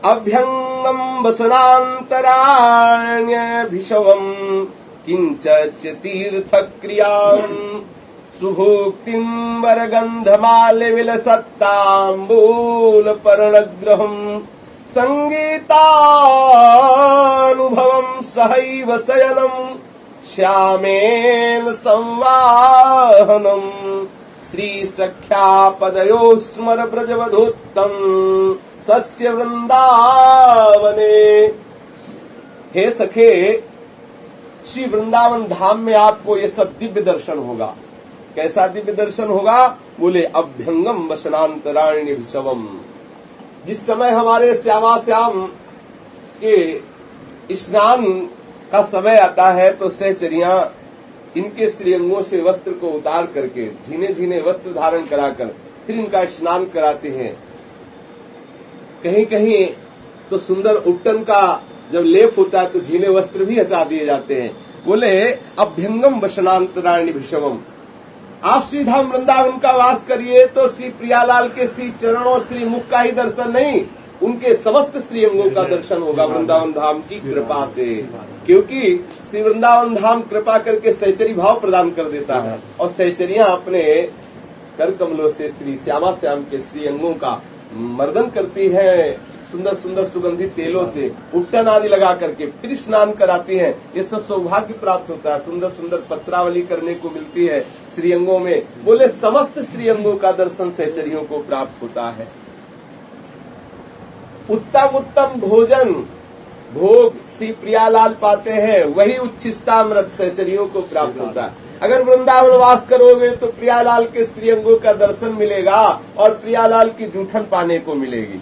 अभ्यंगम वसनान्तराण्यभिशवम् किंच तीर्थ क्रियाम् सुभोक्तिं वरगंधमाल्य विलसत्ताम्बूल पर्णग्रहम् संगीतानुभवम् सहैव शयनम् श्यामेन संवाहनम् श्रीसख्यापदयो स्मर ब्रजवधूत्तम सस्य वृंदावने। हे सखे, श्री वृंदावन धाम में आपको ये सब दिव्य दर्शन होगा। कैसा दिव्य दर्शन होगा? बोले अभ्यंगम वसनांतराण्य विषवम। जिस समय हमारे श्यामा श्याम के स्नान का समय आता है तो सहचरियां इनके श्रीअंगों से वस्त्र को उतार करके झीने झीने वस्त्र धारण कराकर फिर इनका स्नान कराते हैं। कहीं कहीं तो सुंदर उपटन का जब लेप होता है तो झीने वस्त्र भी हटा दिए जाते हैं। बोले अभ्यंगम वसनांतराण्य विषवम। आप श्री धाम वृंदावन का वास करिए तो श्री प्रियालाल के श्री चरणों श्री मुख का ही दर्शन नहीं, उनके समस्त श्री अंगों का दर्शन होगा वृंदावन धाम की कृपा से। क्योंकि श्री वृंदावन धाम कृपा करके सहचरी भाव प्रदान कर देता है और सहचरियां अपने कर कमलों से श्री श्यामा श्याम के श्री अंगों का मर्दन करती है, सुंदर सुंदर सुगंधित तेलों से उपटन आदि लगा करके फिर स्नान कराती हैं। ये सब सौभाग्य प्राप्त होता है। सुंदर सुंदर पत्रावली करने को मिलती है श्रीअंगों में। बोले समस्त श्रीअंगों का दर्शन सहचरियों को प्राप्त होता है। उत्तम उत्तम भोजन भोग श्री प्रियालाल पाते हैं, वही उच्छिष्टामृत सहचरियों को प्राप्त होता है। अगर वृंदावन वास करोगे तो प्रियालाल के श्रीअंगों का दर्शन मिलेगा और प्रियालाल की जूठन पाने को मिलेगी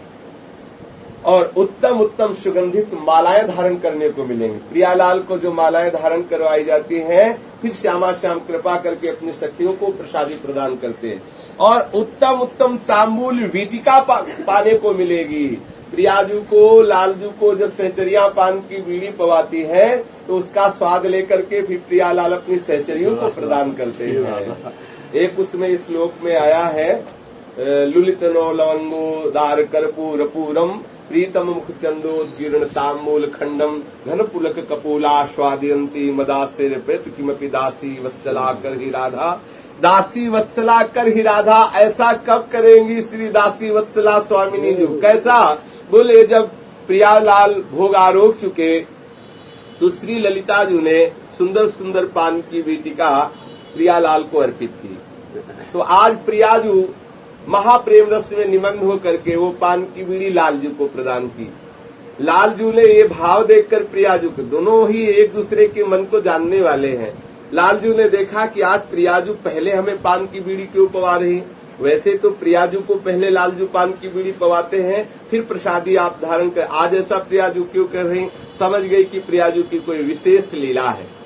और उत्तम उत्तम सुगंधित मालाएं धारण करने को मिलेंगी। प्रियालाल को जो मालाएं धारण करवाई जाती हैं फिर श्यामा श्याम कृपा करके अपनी सखियों को प्रसादी प्रदान करते हैं और उत्तम उत्तम तांबूल वीटिका पाने को मिलेगी। प्रियाजू को लालजू को जब सहचरियां पान की बीड़ी पवाती है तो उसका स्वाद लेकर के फिर प्रियालाल अपनी सहचरियों को प्रदान करते हैं। एक उसमें इस श्लोक में आया है, लुलितनो लवंगो दार कर्पूर पूरम प्रीतम मुख चंदोदीर्ण तांबूल खंडम घन पुलक कपोला स्वादयंती मदासिर प्रेत किमपि दासी वत्सला कर ही राधा। दासी वत्सला कर ही राधा ऐसा कब करेंगी श्री दासी वत्सला स्वामिनी जी? कैसा? बोले जब प्रियालाल भोग आरोग चुके तो श्री ललिता जी ने सुंदर सुंदर पान की वीटिका प्रियालाल को अर्पित की। तो आज प्रियाजू महाप्रेम रस में निमग्न होकर के वो पान की बीड़ी लालजू को प्रदान की। लालजू ने ये भाव देखकर प्रियाजू को, दोनों ही एक दूसरे के मन को जानने वाले हैं, लालजू ने देखा कि आज प्रियाजू पहले हमें पान की बीड़ी क्यों पवा रही। वैसे तो प्रियाजू को पहले लालजू पान की बीड़ी पवाते हैं फिर प्रसादी आप धारण कर, आज ऐसा प्रियाजू क्यों कर रही? समझ गई कि प्रियाजू की कोई विशेष लीला है।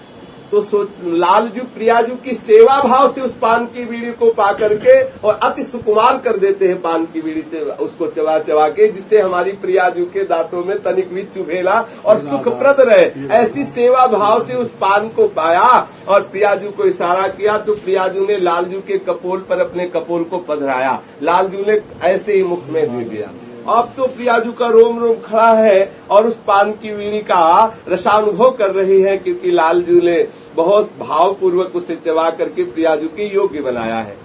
तो लालजू प्रियाजू की सेवा भाव से उस पान की बीड़ी को पा करके और अति सुकुमार कर देते हैं पान की बीड़ी से उसको चबा चबा के, जिससे हमारी प्रियाजू के दांतों में तनिक भी चुभेला और सुखप्रद रहे। ऐसी सेवा भाव से उस पान को पाया और प्रियाजू को इशारा किया तो प्रियाजू ने लालजू के कपोल पर अपने कपोल को पधराया। लालजू ने ऐसे ही मुख में दे दिया। अब तो प्रियाजू का रोम रोम खड़ा है और उस पान की बीड़ी का रसानुभव कर रही है क्योंकि लालजू ने बहुत भावपूर्वक उसे चबा करके प्रियाजू के योग्य बनाया है।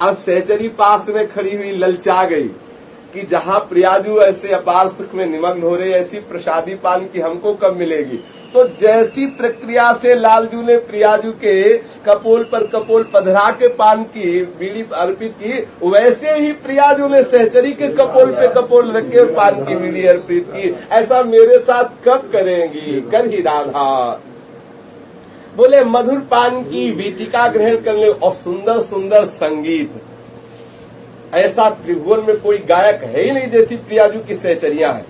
अब सहचरी पास में खड़ी हुई ललचा गई कि जहां प्रियाजू ऐसे अपार सुख में निमग्न हो रहे, ऐसी प्रसादी पान की हमको कब मिलेगी। तो जैसी प्रक्रिया से लालजू ने प्रियाजू के कपोल पर कपोल पधरा के पान की बीड़ी अर्पित की, वैसे ही प्रियाजू ने सहचरी के कपोल पे कपोल रख के पान की बीड़ी अर्पित की। ऐसा मेरे साथ कब करेंगी? कर ही राधा। बोले मधुर पान की वीटिका ग्रहण करने और सुंदर सुंदर संगीत, ऐसा त्रिभुवन में कोई गायक है ही नहीं जैसी प्रियाजू की सहचरियां हैं।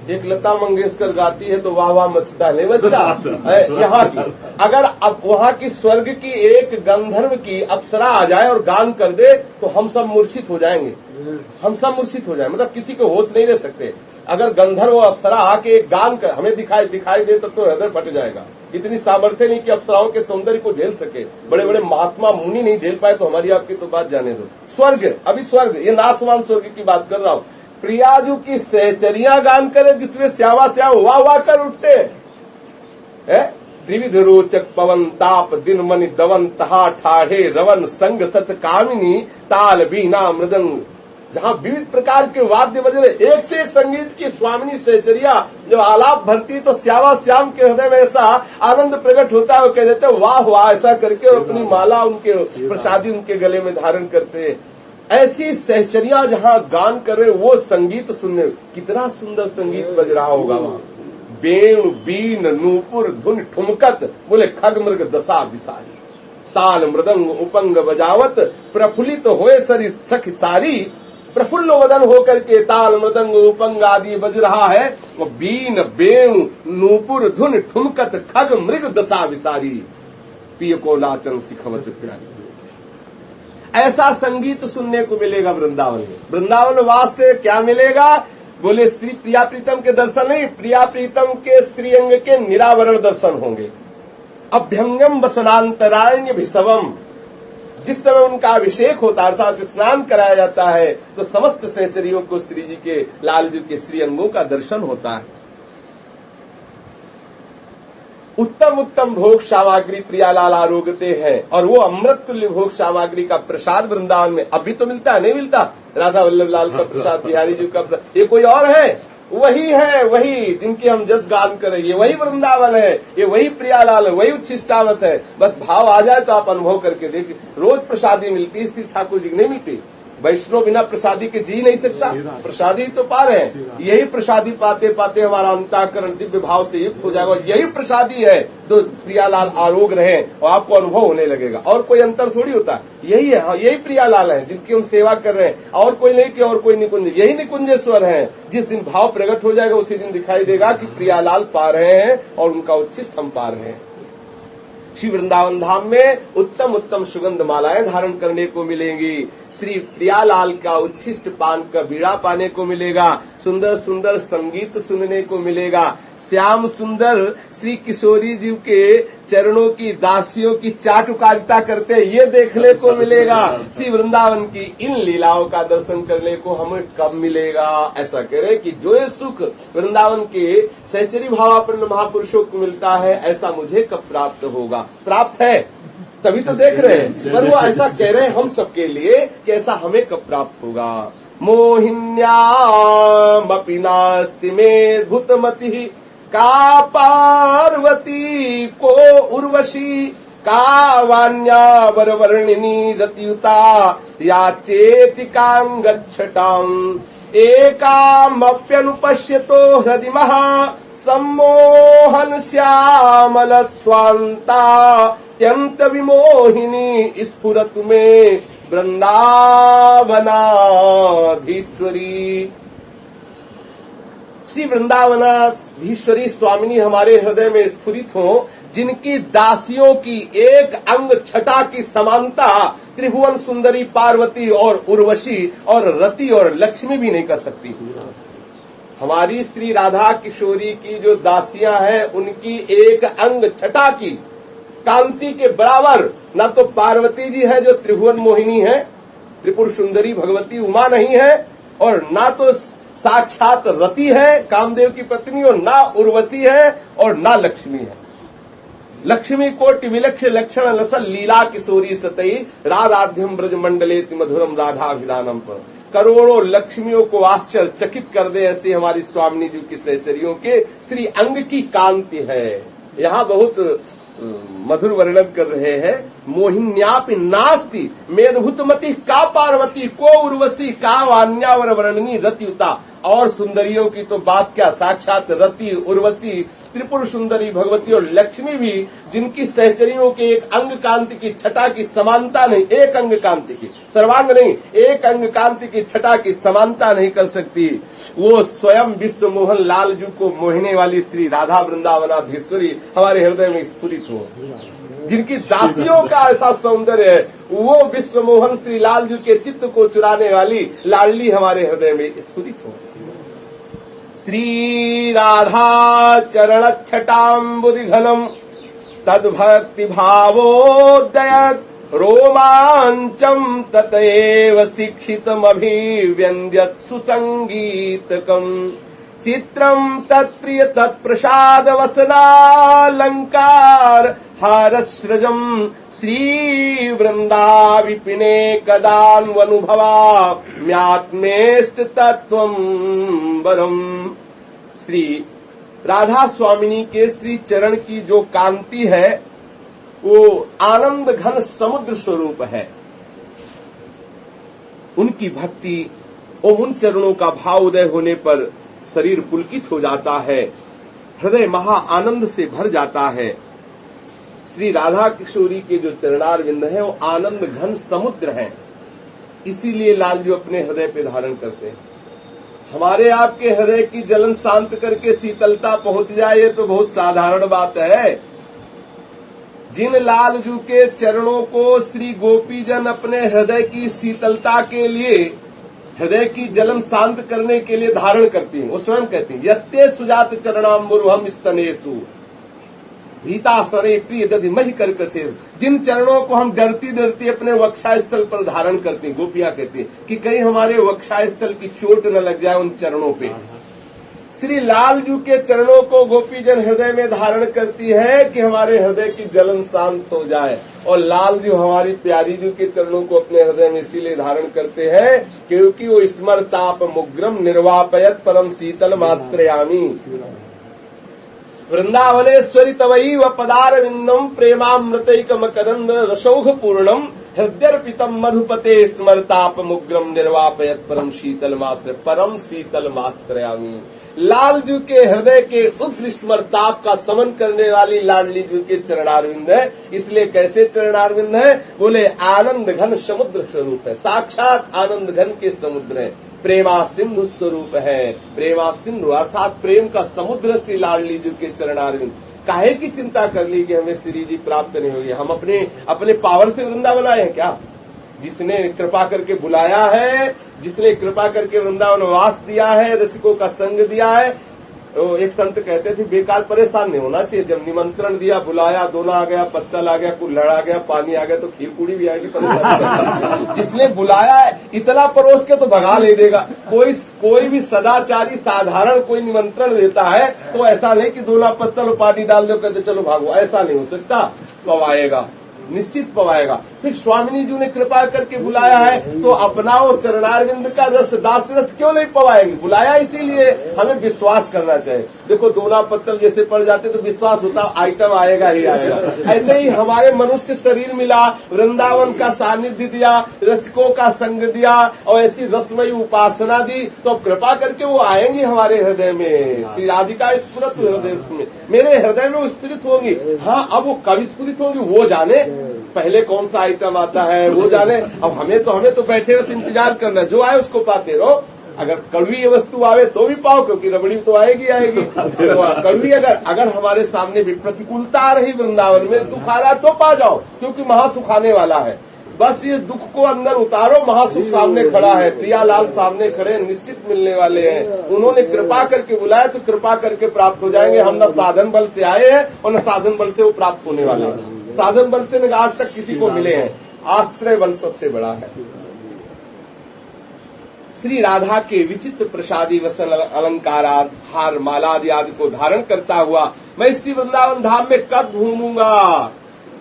एक लता मंगेशकर गाती है तो वाह वाह मचता नहीं मचता है यहाँ की। अगर अब वहाँ की स्वर्ग की एक गंधर्व की अप्सरा आ जाए और गान कर दे तो हम सब मूर्छित हो जाएंगे, हम सब मूर्छित हो जाएंगे, मतलब किसी को होश नहीं रह सकते। अगर गंधर्व अप्सरा आके एक गान कर हमें दिखाई दे तो हृदय फट जाएगा। इतनी सामर्थ्य नहीं कि अप्सराओं के सौंदर्य को झेल सके। बड़े बड़े महात्मा मुनि नहीं झेल पाए तो हमारी आपकी तो बात जाने दो। स्वर्ग, अभी स्वर्ग, ये नासवान स्वर्ग की बात कर रहा हूँ। प्रियाजू की सहचरियां गान करे जिसमें श्यामा श्याम वाह वाह कर उठते हैं। त्रिविध रोचक पवन ताप दिन मनि दवन तहा ठाढ़े रवन संग सत कामिनी ताल बीना मृदंग। जहां विविध प्रकार के वाद्य बज रहे, एक से एक संगीत की स्वामिनी सहचरिया जब आलाप भरती तो श्यामा श्याम के हृदय में ऐसा आनंद प्रकट होता है, वो कह देते वाह वाह ऐसा करके, और अपनी माला उनके प्रसादी उनके गले में धारण करते। ऐसी सहचरिया जहां गान कर रहे, वो संगीत सुनने, कितना सुंदर संगीत बज रहा होगा वहां। बेणु बीन नूपुर धुन ठुमकत, बोले खग मृग दशा विसारी। ताल मृदंग उपंग बजावत प्रफुल्लित होए सरी सख सारी। प्रफुल्ल वदन होकर के ताल मृदंग उपंग आदि बज रहा है। बीन बेणु नूपुर धुन ठुमकत खग मृग दशा विसारी। पिय को नाचन सिखवत प्यारी। ऐसा संगीत सुनने को मिलेगा वृंदावन में। वृंदावन वास से क्या मिलेगा? बोले श्री प्रिया प्रीतम के दर्शन नहीं, प्रिया प्रीतम के श्रीअंग के निरावरण दर्शन होंगे। अभ्यंगम वसनांतराण्य भिषवम, जिस समय उनका अभिषेक होता है अर्थात स्नान कराया जाता है, तो समस्त सहचरियों को श्री जी के लाल जी के श्रीअंगों का दर्शन होता है। उत्तम उत्तम भोग सामग्री प्रियालाल आरोगते हैं, और वो अमृत तुल्य भोग सामग्री का प्रसाद वृंदावन में अभी तो मिलता है, नहीं मिलता? राधा वल्लभ लाल का प्रसाद, बिहारी जी का प्रसाद, ये कोई और है? वही है, वही जिनकी हम जस गान करें, ये वही वृंदावन है, ये वही प्रियालाल है, वही उच्छिष्टामृत है। बस भाव आ जाए तो आप अनुभव करके देखिए। रोज प्रसादी मिलती है, श्री ठाकुर जी की नहीं मिलती। वैष्णव बिना प्रसादी के जी नहीं सकता, प्रसादी तो पा रहे हैं। यही प्रसादी पाते पाते हमारा अंतःकरण दिव्य भाव से युक्त हो जाएगा। यही प्रसादी है तो प्रियालाल आरोग रहे और आपको अनुभव होने लगेगा। और कोई अंतर थोड़ी होता, यही है, यही प्रियालाल है जिनकी हम सेवा कर रहे हैं, और कोई नहीं कि और कोई निकुंज, यही निकुंजेश्वर है। जिस दिन भाव प्रकट हो जाएगा उसी दिन दिखाई देगा कि प्रियालाल पा रहे हैं और उनका उच्छिष्ट हम पा रहे हैं। श्री वृंदावन धाम में उत्तम उत्तम सुगंध मालाएं धारण करने को मिलेंगी। श्री प्रियालाल का उच्छिष्ट पान का बीड़ा पाने को मिलेगा। सुंदर सुंदर संगीत सुनने को मिलेगा। श्याम सुंदर श्री किशोरी जी के चरणों की दासियों की चाटुकारिता करते ये देखने को मिलेगा। श्री वृंदावन की इन लीलाओं का दर्शन करने को हमें कब मिलेगा? ऐसा कह रहे कि जो ये सुख वृंदावन के सहचरी भावापन्न महापुरुषों को मिलता है, ऐसा मुझे कब प्राप्त होगा? प्राप्त है तभी तो देख रहे हैं, पर वो ऐसा कह रहे हैं हम सबके लिए कि ऐसा हमें कब प्राप्त होगा। मोहिन्यामपि नास्ति मे भूतमति का पार्वती को उर्वशी का वान्या वरवर्णिनी रतियुता या चेतिकां गच्छताम् एकामप्यनुपश्यतो हृदि महा सम्मोहन श्यामल स्वान्ता अत्यंत विमोहिनी स्फुरतु में वृंदावनाधीश्वरी। श्री वृंदावनाधीश्वरी स्वामिनी हमारे हृदय में स्फुरित हो, जिनकी दासियों की एक अंग छटा की समानता त्रिभुवन सुंदरी पार्वती और उर्वशी और रति और लक्ष्मी भी नहीं कर सकती। हमारी श्री राधा किशोरी की जो दासियां हैं, उनकी एक अंग छटा की कांति के बराबर ना तो पार्वती जी है जो त्रिभुवन मोहिनी है, त्रिपुर सुंदरी भगवती उमा नहीं है, और ना तो साक्षात रति है कामदेव की पत्नी, और ना उर्वशी है और ना लक्ष्मी है। लक्ष्मी कोटि विलक्ष लक्षण लसल लीला किशोरी सतई राराध्यम ब्रज मंडलेति मधुरम राधाभिधानम पर। करोड़ों लक्ष्मियों को आश्चर्यचकित कर दे ऐसी हमारी स्वामिनी जी की सहचरियों के श्री अंग की कांति है। यहाँ बहुत मधुर वर्णन कर रहे हैं। मोहिन्यापि नास्ति मेदभूतमति का पार्वती को उर्वशी का वान्यावर वर्णनी रतियुता। और सुंदरियों की तो बात क्या, साक्षात रति उर्वशी त्रिपुर सुंदरी भगवती और लक्ष्मी भी, जिनकी सहचरियों के एक अंग कांति की छटा की समानता नहीं, एक अंग कांति की सर्वांग नहीं, एक अंग कांति की छटा की समानता नहीं कर सकती। वो स्वयं विश्व मोहन लाल जी को मोहने वाली श्री राधा वृंदावनाधीश्वरी हमारे हृदय में स्फुरित हो, जिनकी दासियों का ऐसा सौंदर्य है, वो विश्व मोहन श्री लाल जी के चित्त को चुराने वाली लाडली हमारे हृदय में स्फुरित हो। श्री राधा चरण छटाम्बुधि घनम तद भक्ति भावोदयत रोमांचम ततएव शिक्षितमभिव्यंजत सुसंगीतकम चित्रम तत्प्रिय तत्प्रसाद वसनालंकार हारस्रजम श्री वृंदा विपिने कदान्वनुभवा म्यात्मेष्ट तत्वम वरम। श्री राधा स्वामिनी के श्री चरण की जो कांति है वो आनंद घन समुद्र स्वरूप है। उनकी भक्ति और उन चरणों का भाव उदय होने पर शरीर पुलकित हो जाता है, हृदय महा आनंद से भर जाता है। श्री राधा किशोरी के जो चरणारविंद है वो आनंद घन समुद्र हैं, इसीलिए लाल जी अपने हृदय पे धारण करते हैं। हमारे आपके हृदय की जलन शांत करके शीतलता पहुंच जाए ये तो बहुत साधारण बात है। जिन लालजू के चरणों को श्री गोपीजन अपने हृदय की शीतलता के लिए, हृदय की जलन शांत करने के लिए धारण करती हैं, वो स्वयं कहती हैं यत्ते सुजात चरणाम्बुरुहम स्तनेषु भीतासरे प्रिय दधि महि कर्कशे। जिन चरणों को हम डरती डरती अपने वक्षा स्थल पर धारण करते हैं, गोपियां कहती हैं कि कहीं हमारे वक्षा स्थल की चोट न लग जाए उन चरणों पे। श्री लालजू के चरणों को गोपीजन हृदय में धारण करती है कि हमारे हृदय की जलन शांत हो जाए। और लालजू हमारी प्यारी जू के चरणों को अपने हृदय में इसीलिए धारण करते हैं क्योंकि वो स्मरताप मुग्रम निर्वापयत परम शीतल मास्त्रयामी। वृंदावनेश्वरी तवई व पदारविंदम प्रेमामृतैक मकरंद रसौघ पूर्णम हृदयर्पितम मधुपते स्मरताप मुग्रम निर्वापयत परम शीतल मास्त्रयामी। लालजू के हृदय के उग्र स्मरताप का समन करने वाली लाडली जू के चरणारविंद है। इसलिए कैसे चरणारविंद है? बोले आनंद घन समुद्र स्वरूप है, साक्षात आनंद घन के समुद्र है, प्रेमा सिंधु स्वरूप है। प्रेमा सिंधु अर्थात प्रेम का समुद्र श्री लाडली जू के चरणारविंद। काहे की चिंता कर ली कि हमें श्री जी प्राप्त नहीं होगी? हम अपने पावर से वृंदावन आए हैं क्या? जिसने कृपा करके बुलाया है, जिसने कृपा करके वृंदावन वास दिया है, रसिकों का संग दिया है। तो एक संत कहते थे बेकार परेशान नहीं होना चाहिए। जब निमंत्रण दिया, बुलाया, दोना आ गया, पत्तल आ गया, कुल्हड़ आ गया, पानी आ गया तो खीर पूड़ी भी आएगी, परेशान। जिसने बुलाया है इतना परोस के तो भगा ले देगा। कोई भी सदाचारी साधारण कोई निमंत्रण देता है तो ऐसा नहीं कि दोना पत्तल और पानी डाल दो कहते चलो भागो, ऐसा नहीं हो सकता। तो आएगा, निश्चित पवाएगा। फिर स्वामिनी जी ने कृपा करके बुलाया है तो अपनाओ चरणारविंद का रस, दास रस क्यों नहीं पवाएंगे? बुलाया इसीलिए, हमें विश्वास करना चाहिए। देखो दोना पत्तल जैसे पड़ जाते तो विश्वास होता आइटम आएगा ही आएगा। ऐसे ही हमारे मनुष्य शरीर मिला, वृंदावन का सानिध्य दिया, रसिकों का संग दिया और ऐसी रसमयी उपासना दी तो कृपा करके वो आएंगी हमारे हृदय में। श्री राधिका स्फुरत हृदय में, मेरे हृदय में वो स्फुरित होंगी। हाँ, अब वो कब स्फुरित होंगी वो जाने, पहले कौन सा आइटम आता है वो जाने। अब हमें तो बैठे बस इंतजार करना, जो आए उसको पाते रहो। अगर कड़वी वस्तु आवे तो भी पाओ क्योंकि रबड़ी तो आएगी। तो कड़वी अगर हमारे सामने भी प्रतिकूलता आ रही, वृंदावन में दुख आ रहा तो पा जाओ क्योंकि महासुख आने वाला है। बस ये दुख को अंदर उतारो, महासुख सामने खड़ा है, प्रियालाल सामने खड़े, निश्चित मिलने वाले हैं। उन्होंने कृपा करके बुलाया तो कृपा करके प्राप्त हो जाएंगे। हम न साधन बल से आए हैं और न साधन बल से वो प्राप्त होने वाले हैं। साधन बल से आज तक किसी को मिले हैं, आश्रय बल सबसे बड़ा है। श्री राधा के विचित्र प्रसादी वसन अलंकार हार माला आदि को धारण करता हुआ मैं इसी वृंदावन धाम में कब घूमूंगा?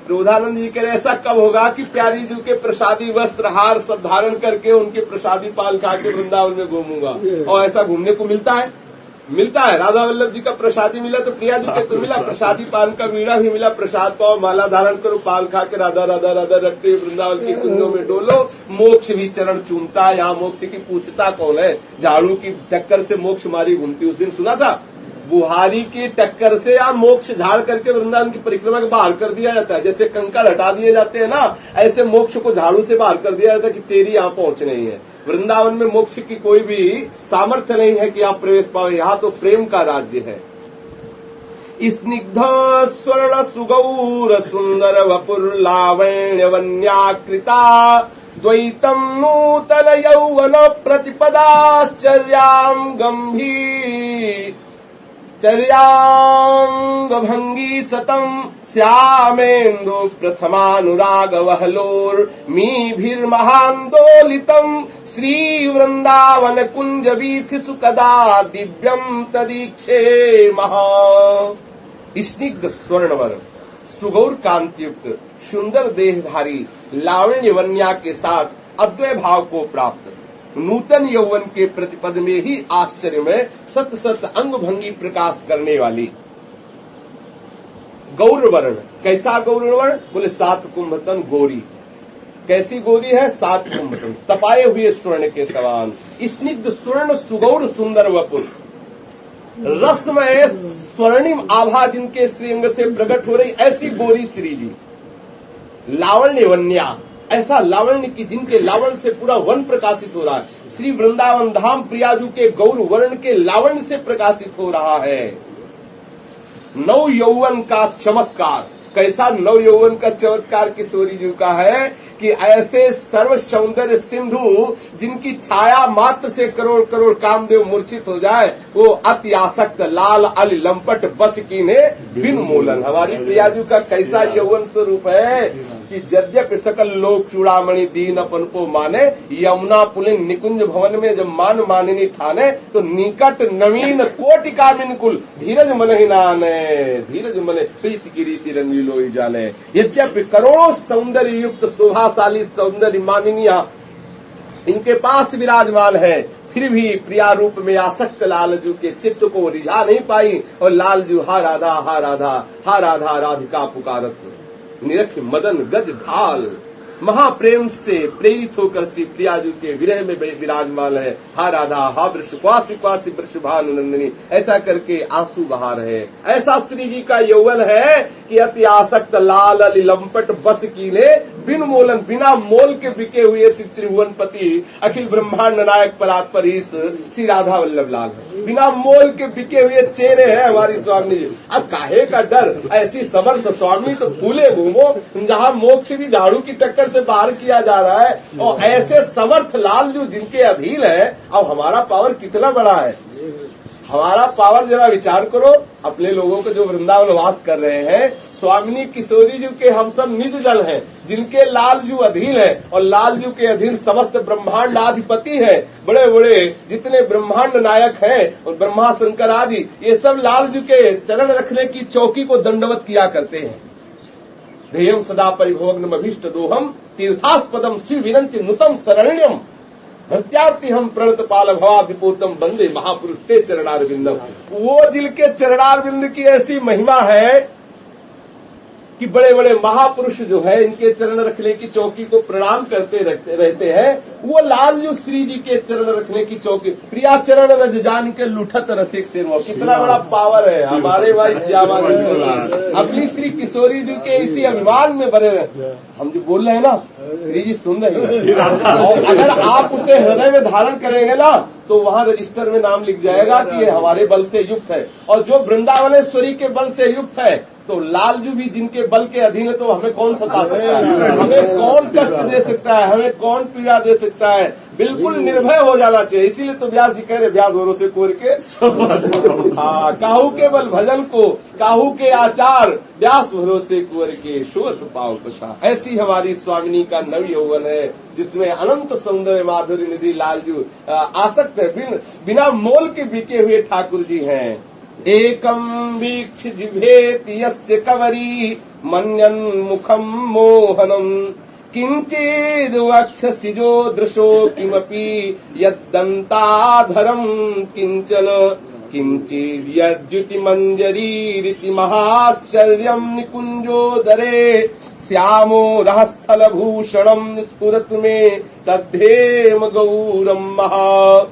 रोधानंद जी कह रहे ऐसा कब होगा कि प्यारी जी के प्रसादी वस्त्र हार सब धारण करके उनके प्रसादी पान खा के वृंदावन में घूमूंगा। और ऐसा घूमने को मिलता है राधा वल्लभ जी का प्रसादी मिला तो प्रिया जी के तो मिला, प्रसादी पान का मीणा भी मिला। प्रसाद पाओ, माला धारण करो, पान खा के राधा राधा राधा रटते हुए वृंदावन की कुंजों में डोलो। मोक्ष भी चरण चूमता, यहाँ मोक्ष की पूछता कौन है? झाड़ू की टक्कर से मोक्ष मारी घूमती। उस दिन सुना था बुहारी की टक्कर से या मोक्ष झाड़ करके वृंदावन की परिक्रमा के बाहर कर दिया जाता है। जैसे कंकड़ हटा दिए जाते हैं ना, ऐसे मोक्ष को झाड़ू से बाहर कर दिया जाता है कि तेरी यहाँ पहुंच नहीं है। वृंदावन में मोक्ष की कोई भी सामर्थ्य नहीं है कि आप प्रवेश पाओ। यहाँ तो प्रेम का राज्य है। स्निग्ध स्वर्ण सुगौर सुंदर वपुर लावण्य वन्याकृता द्वैतम नूतन यौवन प्रतिपदाश्चर्याम गंभीर चर्याङ्ग भंगी सतम श्यामेन्दु प्रथमानुराग वहलोर्मीभिर्महान्दोलितम् श्री वृंदावन कुंज वीथिषु कदा दिव्यम तदीक्षे महा। स्निग्ध स्वर्णवर्ण सुगौर कांतियुक्त सुंदर देहधारी लावण्य वन्या के साथ अद्वय भाव को प्राप्त नूतन यौवन के प्रतिपद में ही आश्चर्य में सत सत अंग भंगी प्रकाश करने वाली गौरवर्ण। कैसा गौरवर्ण? बोले 7 कुंभतन गोरी। कैसी गोरी है? 7 कुंभतन तपाए हुए स्वर्ण के समान। स्निग्ध स्वर्ण सुगौर सुंदर वपुर रसमय स्वर्णिम आभा जिनके श्रीअंग से प्रकट हो रही ऐसी गोरी श्री जी। लावण्य वन्या ऐसा लावण्य की जिनके लावण्य से पूरा वन प्रकाशित हो रहा है। श्री वृंदावन धाम प्रियाजू के गौर वर्ण के लावण्य से प्रकाशित हो रहा है। नव यौवन का चमत्कार। कैसा नव यौवन का चमत्कार किशोरी जी का है कि ऐसे सर्व सौंदर्य सिंधु जिनकी छाया मात्र से करोड़ करोड़ कामदेव मूर्छित हो जाए, वो अति आसक्त लाल अली लंपट बस कीने बिन मूलन। हमारी प्रियाजू का कैसा यौवन स्वरूप है कि यद्यपि सकल लोक चूड़ामणि दीन अपन को माने, यमुना पुलिन निकुंज भवन में जब मान मानिनी थाने, तो निकट नवीन कोटि कामिन कुल धीरज मन ही नाने, धीरज मने प्रीति की रीति रंगी लोई जाने। यद्यपि करोड़ों सौंदर्य युक्त शोभाशाली सौंदर्य माननीया इनके पास विराजमान है, फिर भी प्रिया रूप में आसक्त लालजू के चित्त को रिझा नहीं पाई और लालजू हा राधा हा राधा हा राधा राधिका पुकारत निरख मदन गज भाल महाप्रेम से प्रेरित होकर श्री प्रियाजू के विरह में विराजमान है। हा राधा हा वृष क्वासी क्वासी वृषभानुनंदिनी ऐसा करके आंसू बहा रहे। ऐसा श्री जी का यौवन है कि अति आसक्त लाल अली लंपट बस कीने बिन मोलन बिना मोल के बिके हुए श्री त्रिभुवनपति अखिल ब्रह्मांड नायक परात्परीश श्री राधा वल्लभ लाल है। बिना मोल के बिके हुए चेहरे हैं हमारी स्वामी जी। अब काहे का डर? ऐसी समर्थ स्वामी तो फूले घूमो जहाँ मोक्ष भी झाड़ू की टक्कर से बाहर किया जा रहा है, और ऐसे समर्थ लाल जो जिनके अधीन है। अब हमारा पावर कितना बड़ा है? हमारा पावर जरा विचार करो। अपने लोगों को जो वृंदावन वास कर रहे हैं, स्वामिनी किशोरी जी के हम सब निज जल हैं, जिनके लालजू अधीन है, और लालजू के अधीन समस्त ब्रह्मांडाधिपति है। बड़े बड़े जितने ब्रह्मांड नायक हैं और ब्रह्मा शंकर आदि, ये सब लालजू के चरण रखने की चौकी को दंडवत किया करते हैं। ध्येयम सदा परिभोग्नम अभीष्ट दोहम तीर्थास्पदम श्री विनंति नुतम शरण्यम भृत्यार्थी हम प्रणत पाल भवादिपोतम बंदे महापुरुष ते चरणारविंदम। वो जिनके चरणारविंद की ऐसी महिमा है कि बड़े बड़े महापुरुष जो है इनके चरण रखने की चौकी को प्रणाम करते रहते हैं। वो लालजू श्री जी के चरण रखने की चौकी प्रिया चरण रज जान के लुठत रसिक से। कितना बड़ा पावर है हमारे भाई श्यामा जी को। अपनी श्री किशोरी जी के इसी अभिमान में बने रहे। हम जो बोल रहे हैं ना, श्री जी सुन रहे हैं, और अगर आप उसे हृदय में धारण करेंगे ना, तो वहाँ रजिस्टर में नाम लिख जाएगा कि ये हमारे बल से युक्त है। और जो वृंदावनेश्वरी के बल से युक्त है, तो लालजू भी जिनके बल के अधीन है, तो हमें कौन सता सकता है? हमें कौन कष्ट दे सकता है? हमें कौन पीड़ा दे सकता है? बिल्कुल निर्भय हो जाना चाहिए। इसीलिए तो व्यास जी कह रहे व्यास भरोसे कोर के काहू के बल भजन को काहू के आचार व्यास भरोसे कुंवर के शोध पाओ कथा। ऐसी हमारी स्वामिनी का नव यौवन है, जिसमें अनंत सौंदर्य माधुरी निधि लालजू आसक्त है। बिना मोल के बिके हुए ठाकुर जी हैं। एकम वीक्ष जिभेति यस्य कवरी मन्यन मुखम मोहनम किंचिद वक्षसिजो दृशो किमपि यद्दंताधरम किंचन किंचिद यद्युति मंजरीरिति महाश्चर्यम निकुंजोदरे श्यामो रहस्थल भूषणम स्फुरतु मे तद्धेम गौरम महा।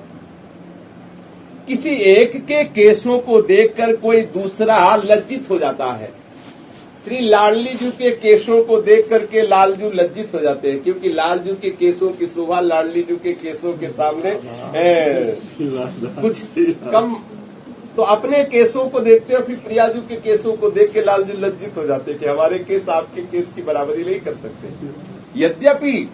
किसी एक के केशों को देखकर कोई दूसरा लज्जित हो जाता है। श्री लाडली जी के केशों को देख करके लालजू लज्जित हो जाते हैं, क्योंकि लालजू के केशों की शोभा लाडली जी के केशों के सामने कुछ कम। तो अपने केशों को देखते हो, फिर प्रियाजू के केशों को देख के लालजू लज्जित हो जाते कि हमारे केस आपके केस की बराबरी नहीं कर सकते। यद्यपि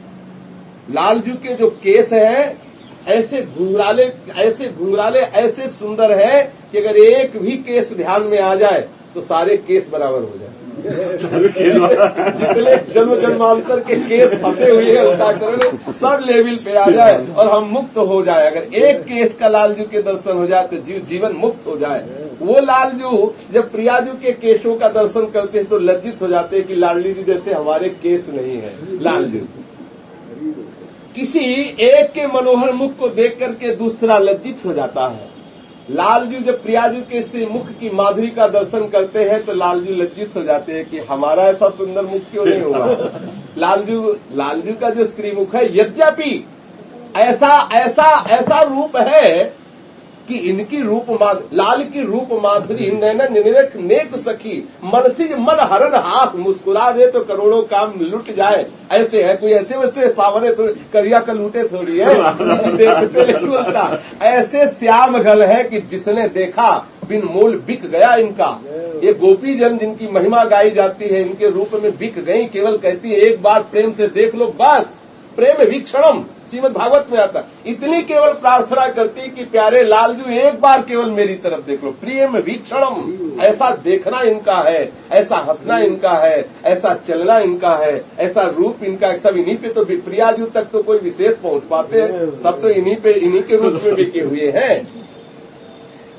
लालजू के जो केस हैं ऐसे घुंघराले ऐसे सुंदर हैं कि अगर एक भी केस ध्यान में आ जाए तो सारे केस बराबर हो जाए। जितने जन्म जन्मांतर के केस फंसे हुए हैं उतार सब लेवल पे आ जाए और हम मुक्त हो जाए। अगर एक केस का लालजू के दर्शन हो जाए तो जीवन मुक्त हो जाए। वो लालजू जब प्रियाजू के केशों का दर्शन करते हैं तो लज्जित हो जाते हैं कि लाडली जी जैसे हमारे केस नहीं है। लालजू किसी एक के मनोहर मुख को देख करके दूसरा लज्जित हो जाता है। लालजू जब प्रियाजू के श्री मुख की माधुरी का दर्शन करते हैं तो लालजू लज्जित हो जाते हैं कि हमारा ऐसा सुंदर मुख क्यों नहीं हुआ। लालजू का जो श्रीमुख है, यद्यपि ऐसा रूप है कि इनकी लाल की रूप माधुरी नैनन निरख नेक सखी मनसिज मन हरन हाथ मुस्कुरा दे तो करोड़ों काम लुट जाए। ऐसे है कोई ऐसे वैसे सावरे तो करिया का लूटे थोड़ी है देखते नहीं बोलता। ऐसे श्याम घल है कि जिसने देखा बिन मोल बिक गया इनका। ये गोपी जन जिनकी महिमा गाई जाती है इनके रूप में बिक गई। केवल कहती है एक बार प्रेम से देख लो बस। प्रेम वीक्षणम श्रीमद् भागवत में आता। इतनी केवल प्रार्थना करती कि प्यारे लालजू एक बार केवल मेरी तरफ देख लो। प्रेम वीक्षणम ऐसा देखना इनका है, ऐसा हंसना इनका है, ऐसा चलना इनका है, ऐसा रूप इनका। सब इन्हीं पे तो प्रियाजू तक तो कोई विशेष पहुंच पाते हैं, सब तो इन्हीं के रूप में बिके हुए हैं।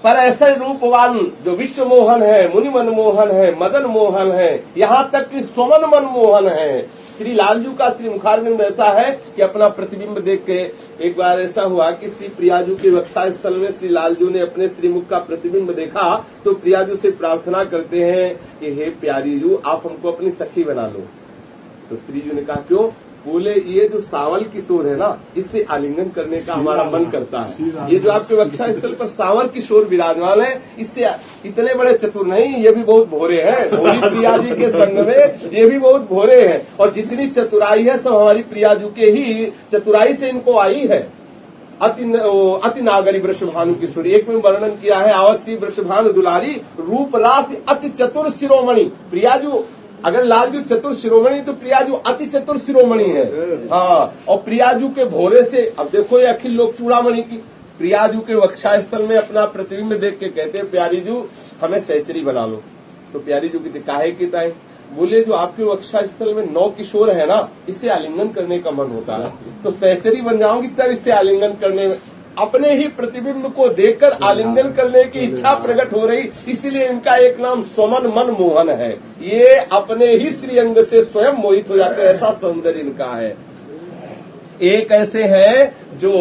पर ऐसे रूपवान जो विश्व मोहन है, मुनि मन मोहन है, मदन मोहन है, यहाँ तक कि स्वमन मन मोहन है। श्री लालजू का श्री मुखारविंद ऐसा है कि अपना प्रतिबिंब देख के एक बार ऐसा हुआ कि श्री प्रियाजू के वक्षा स्थल में श्री लालजू ने अपने श्रीमुख का प्रतिबिंब देखा तो प्रियाजू से प्रार्थना करते हैं कि हे प्यारी जू आप हमको अपनी सखी बना लो। तो श्रीजू ने कहा क्यों? बोले ये जो सावल किशोर है ना इससे आलिंगन करने का हमारा मन करता है। ये जो आपके वक्षा स्थल पर सावल किशोर विराजमान है इससे इतने बड़े चतुर नहीं, ये भी बहुत भोरे हैं। भोरी प्रियाजी के संग में ये भी बहुत भोरे हैं और जितनी चतुराई है सब हमारी प्रियाजू के ही चतुराई से इनको आई है। अति नागरी वृषभानु किशोरी एक में वर्णन किया है। अवश्य वृषभानु दुलारी रूप राशि अति चतुर शिरोमणि। प्रियाजू अगर लालजू चतुर शिरोमणि तो प्रियाजू अति चतुर शिरोमणि है। हाँ, और प्रियाजू के भोरे से अब देखो ये अखिल लोक चूड़ामणि की प्रियाजू के वक्षा स्थल में अपना प्रतिबिंब देख के कहते हैं प्यारी जू हमें सहचरी बना लो। तो प्यारी जू की काहे की ताई? बोले जो आपके वक्षा स्थल में 9 किशोर है ना इससे आलिंगन करने का मन होता है तो सहचरी बन जाऊंगी तब इससे आलिंगन करने में। अपने ही प्रतिबिंब को देखकर आलिंगन करने की इच्छा प्रकट हो रही, इसलिए इनका एक नाम स्वमन मन मोहन है। ये अपने ही श्रीअंग से स्वयं मोहित हो जाते हैं, ऐसा सौंदर्य इनका है। एक ऐसे हैं जो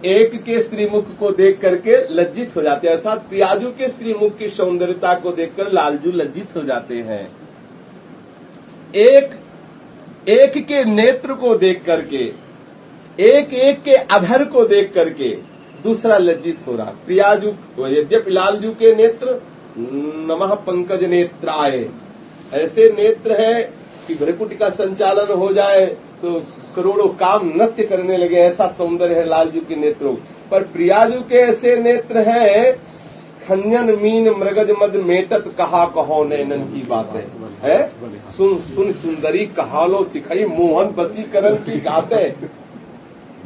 एक के श्रीमुख को देख करके लज्जित हो जाते हैं, अर्थात प्रियाजू के श्रीमुख की सौंदर्यता को देखकर लालजू लज्जित हो जाते हैं। एक के नेत्र को देख करके, एक के अधर को देख करके दूसरा लज्जित हो रहा। प्रियाजू यद्यपि लालजू के नेत्र नमः पंकज नेत्राय ऐसे नेत्र है कि भ्रकुटी का संचालन हो जाए तो करोड़ों काम नृत्य करने लगे, ऐसा सौंदर्य है लालजू के नेत्रों। पर प्रियाजू के ऐसे नेत्र हैं खन्यन मीन मृगज मद मेटत कहा कहो नैनन की बात है। सुन सुंदरी कहालो सिखाई मोहन बसीकरण की गाते।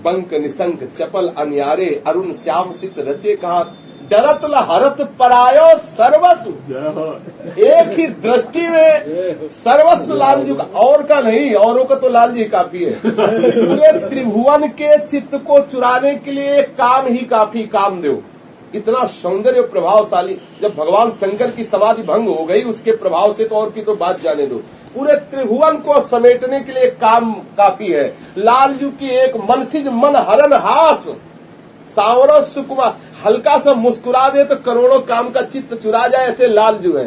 बंक निशंक चपल अनियारे अरुण श्याम सित रचे कहा डरत हरत परायो सर्वस्व। एक ही दृष्टि में सर्वस्व लालजू का, और का नहीं, औरों का तो लालजी काफी है। पूरे त्रिभुवन के चित्त को चुराने के लिए काम ही काफी, काम दो। इतना सौंदर्य प्रभावशाली। जब भगवान शंकर की समाधि भंग हो गई उसके प्रभाव से तो और की तो बात जाने दो। पूरे त्रिभुवन को समेटने के लिए काम काफी है। लालजू की एक मनसिज मन हरन हास सावरो सुकुमार, हल्का सा मुस्कुरा दे तो करोड़ों काम का चित्त चुरा जाए, ऐसे लालजू है।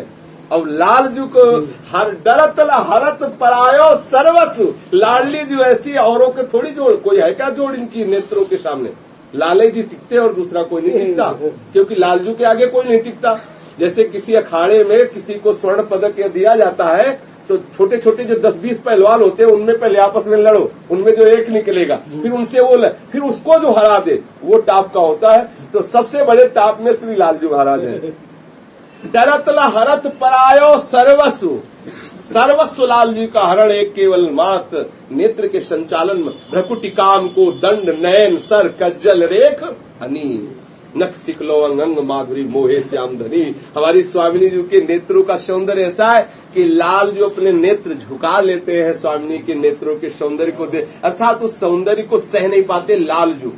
अब लालजू को हर डरत हरत परायो सर्वस्व। लाडली जो ऐसी औरों के थोड़ी जोड़, कोई है क्या जोड़ इनकी नेत्रों के सामने? लाले जी टिकते और दूसरा कोई नहीं टिकता, क्योंकि लालजू के आगे कोई नहीं टिकता। जैसे किसी अखाड़े में किसी को स्वर्ण पदक दिया जाता है तो छोटे छोटे जो 10-20 पहलवान होते हैं उनमें पहले आपस में लड़ो, उनमें जो एक निकलेगा फिर उनसे वो फिर उसको जो हरा दे वो टॉप का होता है। तो सबसे बड़े टॉप में श्री लालजू महाराज है। डरत हरत परायो सर्वस्व सर्वस्व लाल जी का हरण एक केवल मात, नेत्र के संचालन में भ्रकुटी काम को दंड, नयन सर कज्जल रेख हनी, नख सिकलो अंग माधुरी मोहे श्याम धनी। हमारी स्वामिनी जी के नेत्रों का सौंदर्य ऐसा है कि लाल जो अपने नेत्र झुका लेते हैं स्वामिनी के नेत्रों के सौंदर्य को दे, अर्थात उस सौंदर्य को सह नहीं पाते लाल जो।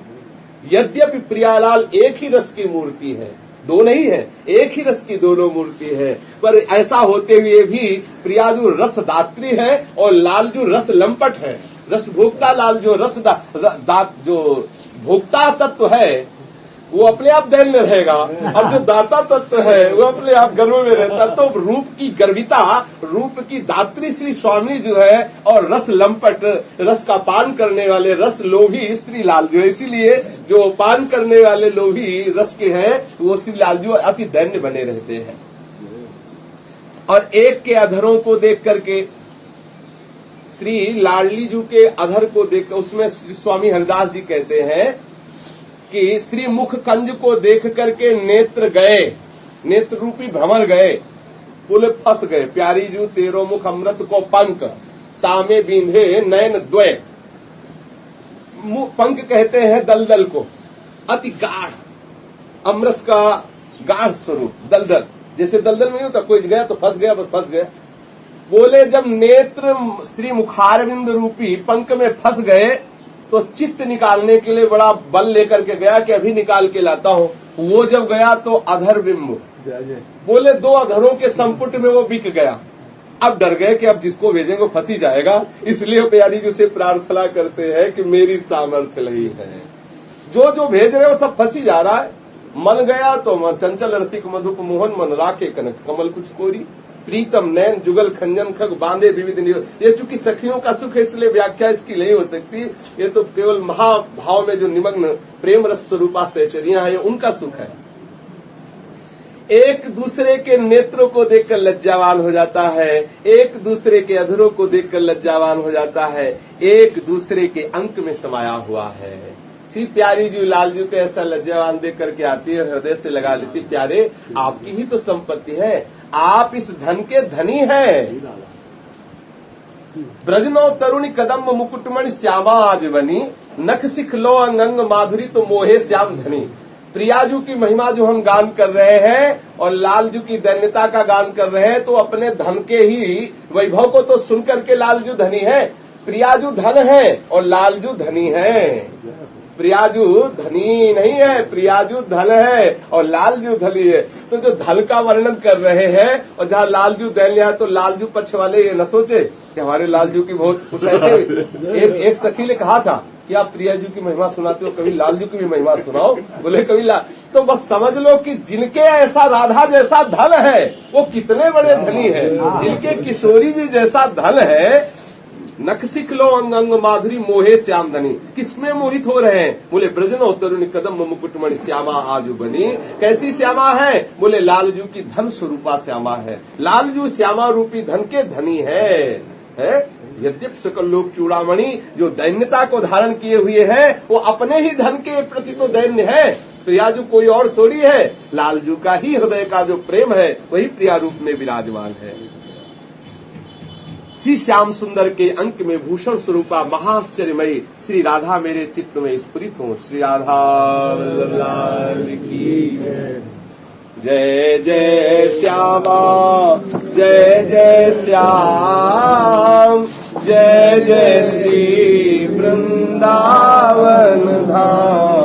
यद्यपि प्रियालाल एक ही रस की मूर्ति है, दो नहीं है, एक ही रस की दोनों मूर्ति है, पर ऐसा होते हुए भी प्रियाजू रस दात्री है और लालजू रस लंपट है। रस भोक्ता लाल जो रस जो भोक्ता तत्व है वो अपने आप दैन्य रहेगा, और जो दाता तत्व है वो अपने आप गर्व में रहता। तो रूप की गर्विता, रूप की दात्री श्री स्वामी जो है, और रस लंपट, रस का पान करने वाले रस लोभी श्री लाल जो है। इसीलिए जो पान करने वाले लोभी रस के हैं वो श्री लाल जो अति दैन्य बने रहते हैं। और एक के अधरों को देख करके, श्री लाडली जी के अधर को देख, उसमें स्वामी हरिदास जी कहते हैं कि श्री मुख कंज को देख करके नेत्र गए, नेत्र रूपी भ्रमर गए, बोले फंस गए। प्यारी जू तेरो मुख अमृत को पंख, तामे बींधे नयन द्वय। पंख कहते हैं दलदल को, अति गाढ़, अमृत का गाढ़ स्वरूप दलदल। जैसे दलदल में नहीं होता, कोई गया तो फंस गया, बस फंस गया। बोले जब नेत्र श्री मुखारविंद रूपी पंख में फंस गए तो चित्त निकालने के लिए बड़ा बल लेकर के गया कि अभी निकाल के लाता हूं। वो जब गया तो अधर बिंब, बोले दो अधरों के संपुट में वो बिक गया। अब डर गए कि अब जिसको भेजेंगे वो फंसी जाएगा, इसलिए प्यारी जी से प्रार्थना करते हैं कि मेरी सामर्थ्य नहीं है, जो जो भेज रहे हो सब फंसी जा रहा है। मन गया तो मन चंचल रसिक मधुप मोहन, मन राखे कनक कमल कुछ कोरी, प्रीतम नैन जुगल खंजन खग बांधे विविध। ये चूंकि सखियों का सुख है इसलिए व्याख्या इसकी नहीं हो सकती, ये तो केवल महाभाव में जो निमग्न प्रेम रस स्वरूपा सहचरियां हैं उनका सुख है। एक दूसरे के नेत्रों को देखकर लज्जावान हो जाता है, एक दूसरे के अधरों को देखकर लज्जावान हो जाता है, एक दूसरे के अंक में समाया हुआ है। श्री प्यारी जी लाल जी को ऐसा लज्जावान देख करके आती है, हृदय से लगा लेती, प्यारे आपकी ही तो संपत्ति है, आप इस धन के धनी हैं। ब्रजनो तरुणी कदम मुकुटमणि श्यामा आज बनी, नख सिख लो अंग माधुरी तो मोहे श्याम धनी। प्रियाजू की महिमा जो हम गान कर रहे हैं और लालजू की दैन्यता का गान कर रहे हैं, तो अपने धन के ही वैभव को तो सुनकर के लालजू धनी है। प्रियाजू धन है और लालजू धनी है। प्रियाजू धनी नहीं है, प्रियाजू धन है और लालजू धनी है। तो जो धन का वर्णन कर रहे हैं और जहाँ लालजू दैन्य है, तो लालजू पक्ष वाले ये न सोचे कि हमारे लालजू की बहुत कुछ ऐसे। एक सखी ने कहा था कि आप प्रियाजू की महिमा सुनाते हो, कभी लालजू की भी महिमा सुनाओ। बोले कभी तो बस समझ लो कि जिनके ऐसा राधा जैसा धन है वो कितने बड़े धनी है। जिनके किशोरी जी जैसा धन है, नख सिख लो अंग अंग माधुरी मोहे श्याम धनी। किसमें मोहित हो रहे हैं? बोले ब्रजनो तरुणी कदम मुकुटमणि श्यामा आजू बनी। कैसी श्यामा है? बोले लालजू की धन स्वरूपा श्यामा है। लालजू श्यामा रूपी धन के धनी है? यद्यप सकल लोक चूड़ामणि, जो दैन्यता को धारण किए हुए हैं वो अपने ही धन के प्रति तो दैन्य है। प्रियाजू कोई और थोड़ी है, लालजू का ही हृदय का जो प्रेम है वही प्रिया रूप में विराजमान है। श्री श्याम सुंदर के अंक में भूषण स्वरूपा महाश्चर्यमयी श्री राधा मेरे चित्त में स्फुरित हो। श्री राधा लाल की जय जय श्यामा, जय जय श्याम, जय जय श्री वृंदावन धाम।